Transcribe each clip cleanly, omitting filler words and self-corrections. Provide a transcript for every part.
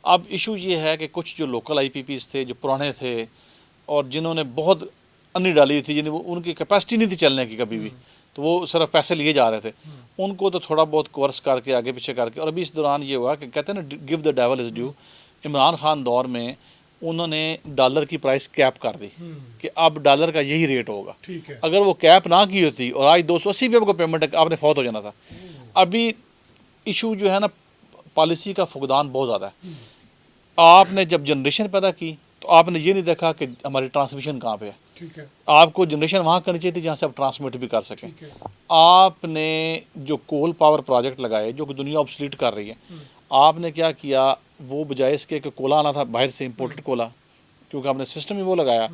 अब इशू ये है कि कुछ जो लोकल IPPs थे, जो पुराने थे और जिन्होंने बहुत अन्नी डाली थी, जिन्हें उनकी कैपेसिटी नहीं थी चलने की कभी भी, तो वो सिर्फ पैसे लिए जा रहे थे, उनको तो थोड़ा बहुत कोर्स करके आगे पीछे करके। और अभी इस दौरान ये हुआ कि कहते हैं ना, give the devil is due. Imran Khan दौर में उन्होंने डॉलर की प्राइस कैप कर दी कि अब डॉलर का यही रेट होगा। ठीक है। अगर वो कैप ना की होती और आज 280 पे आपको पेमेंट, आपने फौत हो जाना था। अभी इशू जो है ना, पॉलिसी का फुकदान बहुत ज़्यादा है। आपने जब जनरेशन पैदा की तो आपने ये नहीं देखा कि हमारी ट्रांसमिशन कहाँ पे है। ठीक है। आपको जनरेशन वहाँ करनी चाहिए थी जहाँ से आप ट्रांसमिट भी कर सकें। ठीक है। आपने जो कोल पावर प्रोजेक्ट लगाए जो कि दुनिया ऑब्सलीट कर रही है, आपने क्या किया, वो बजाय इसके कि कोला आना था बाहर से, इम्पोर्टेड कोला, क्योंकि आपने सिस्टम ही वो लगाया।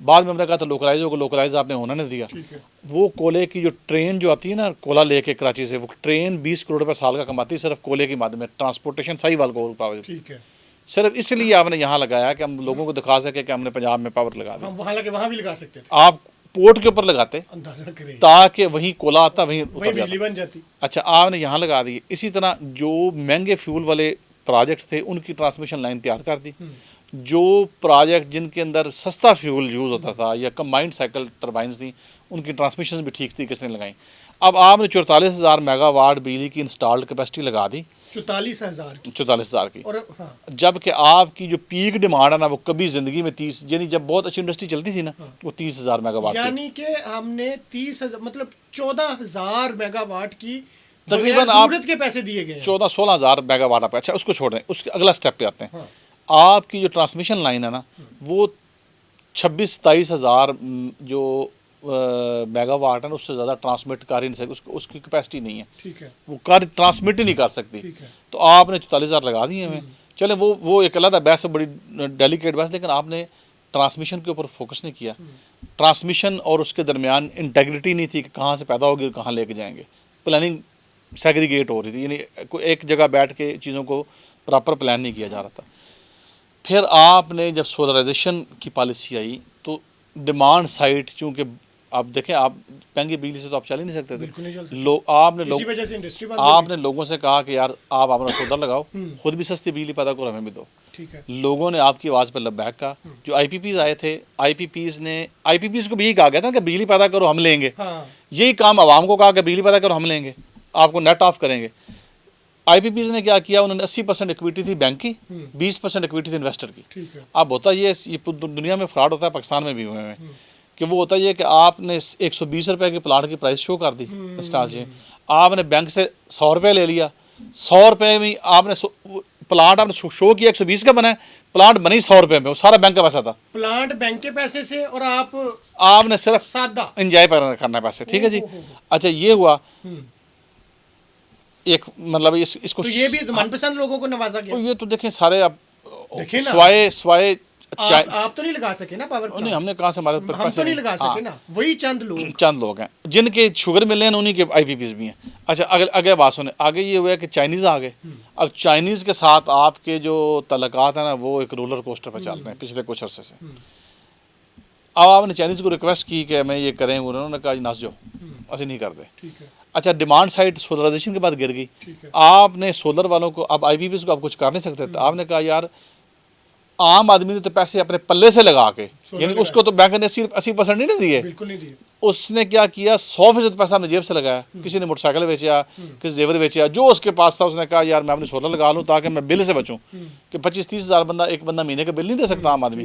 बाद में हमने कहा था लोकलाइज होगा, लोकलाइज आपने होना नहीं दिया। ठीक है। वो कोले की जो ट्रेन जो आती है ना कोला लेके कराची से, वो ट्रेन 20 करोड़ रुपये साल का कमाती है सिर्फ कोले के माध्यम में, ट्रांसपोर्टेशन सही वाल कोल पावर। ठीक है। सिर्फ इसलिए आपने यहाँ लगाया कि हम लोगों को दिखा सके कि हमने पंजाब में पावर लगा दिया। हम वहाँ लगे, वहाँ भी लगा सकते थे, आप पोर्ट के ऊपर लगाते अंदाजा करें, ताकि वहीं कोला आता, वहीं वही उतर बिजली जाता। बन जाती। अच्छा, आपने यहाँ लगा दी। इसी तरह जो महंगे फ्यूल वाले प्रोजेक्ट थे उनकी ट्रांसमिशन लाइन तैयार कर दी। जो प्रोजेक्ट जिनके अंदर सस्ता फ्यूल यूज़ होता था या कंबाइंड साइकिल टर्बाइंस थी, उनकी ट्रांसमिशन भी ठीक थी, किसने लगाई। अब आपने 44,000 मेगावाट बिजली की इंस्टॉल्ड कैपेसिटी लगा दी, 44,000 की। 44,000 की। और हाँ, जबकि आपकी जो पीक डिमांड है ना, वो कभी ज़िंदगी में 30, यानी जब बहुत अच्छी इंडस्ट्री चलती थी ना, वो 30,000 मेगावाट थी। यानी कि हमने 30,000 मतलब 14,000 मेगावाट की तकरीबन जरूरत के पैसे दिए गए हैं। 14-16,000 मेगावाट आप। अच्छा, उसको छोड़ दें, उसके अगला स्टेप पे आते हैं। हाँ। आपकी जो ट्रांसमिशन लाइन है ना, वो 26-27,000 जो मेगावाट है ना, उससे ज़्यादा ट्रांसमिट कर ही नहीं सकती, उसको उसकी कैपेसिटी नहीं है। ठीक है। वो कर ट्रांसमिट ही नहीं कर सकती। ठीक है। तो आपने 44,000 लगा दिए हमें। चले, वो एक अलग बहस है, बड़ी डेलिकेट बहस, लेकिन आपने ट्रांसमिशन के ऊपर फोकस नहीं किया। ट्रांसमिशन और उसके दरमियान इंटेग्रिटी नहीं थी कि कहाँ से पैदा होगी और कहाँ लेके जाएंगे। प्लानिंग सेग्रीगेट हो रही थी, यानी एक जगह बैठ के चीज़ों को प्रॉपर प्लान नहीं किया जा रहा था। फिर आपने जब सोलराइजेशन की पॉलिसी आई तो डिमांड साइड, चूँकि आप देखें, आप महंगी बिजली से तो आप चल ही नहीं सकते बिल्कुल नहीं चल थे। सकते। इसी वजह से इंडस्ट्री बंद हो आपने लोगों से कहा कि यार आप अपना सोलर लगाओ, खुद भी सस्ती बिजली पैदा करो, हमें भी दो। गई। ठीक है। लोगों ने आपकी आवाज़ पर लबैक कहा। जो IPPs आए थे, IPPs को भी यही कहा गया था कि बिजली पैदा करो, हम लेंगे। हाँ। यही काम आवाम को कहा कि बिजली पैदा करो, हम लेंगे, आपको नेट ऑफ करेंगे। IPPs ने क्या किया, उन्होंने 80% इक्विटी थी बैंक की, 20% इक्विटी थी इन्वेस्टर की। ठीक है। अब होता ये दुनिया में फ्रॉड होता है, पाकिस्तान में भी हुए हैं, कि वो होता ये कि आपने 120 रुपये की प्लाट की प्राइस शो कर दी स्टार से, आपने बैंक से 100 रुपये ले लिया, 100 रुपये में आपने प्लाट आपने शो किया 120 का बना है, प्लाट बनी 100 रुपये में, वो सारा बैंक का पैसा था। प्लांट बैंक के पैसे से और आपने सिर्फ सादा इंजॉय करना है पैसे। ठीक है जी। अच्छा, ये हुआ एक, मतलब इसको तो ये भी मनपसंद लोगों को नवाजा गया। तो ये तो देखें सारे आप देखें ना, स्वाय आप तो नहीं लगा सके ना पावर प्लांट। नहीं, हमने कहाँ से, हमारे हम तो नहीं लगा सके ना, वही चंद लोग हैं जिनके शुगर मिल रहे हैं, उन्हीं के IPPs भी हैं। अच्छा, आगे बात सुने। आगे ये हुआ कि चाइनीज़ आ गए। अब चाइनीज़ के साथ आपके जो तल्लुकात हैं ना, वो एक रोलर कोस्टर पर चल रहे हैं पिछले कुछ अरसे से। अब आपने चाइनीज़ को रिक्वेस्ट की कि मैं ये करें, उन्होंने कहा नस जाओ, ऐसे नहीं करते। ठीक है। अच्छा, डिमांड साइड सोलराइजेशन के बाद गिर गई। ठीक है। आपने सोलर वालों को, अब IPPs को आप कुछ कर नहीं सकते थे। आपने कहा यार, आम आदमी ने तो पैसे अपने पल्ले से लगा के, यानी उसको तो बैंक ने 80% नहीं दिए, बिल्कुल नहीं दिए। उसने क्या किया, 100% पैसा अपने जेब से लगाया। किसी ने मोटरसाइकिल बेचा, किसी जेवर बेचा, जो उसके पास था उसने कहा यार मैं अपनी सोलर लगा लूँ ताकि मैं बिल से बचूँ, कि 25-30 हज़ार एक बंदा महीने का बिल नहीं दे सकता आम आदमी।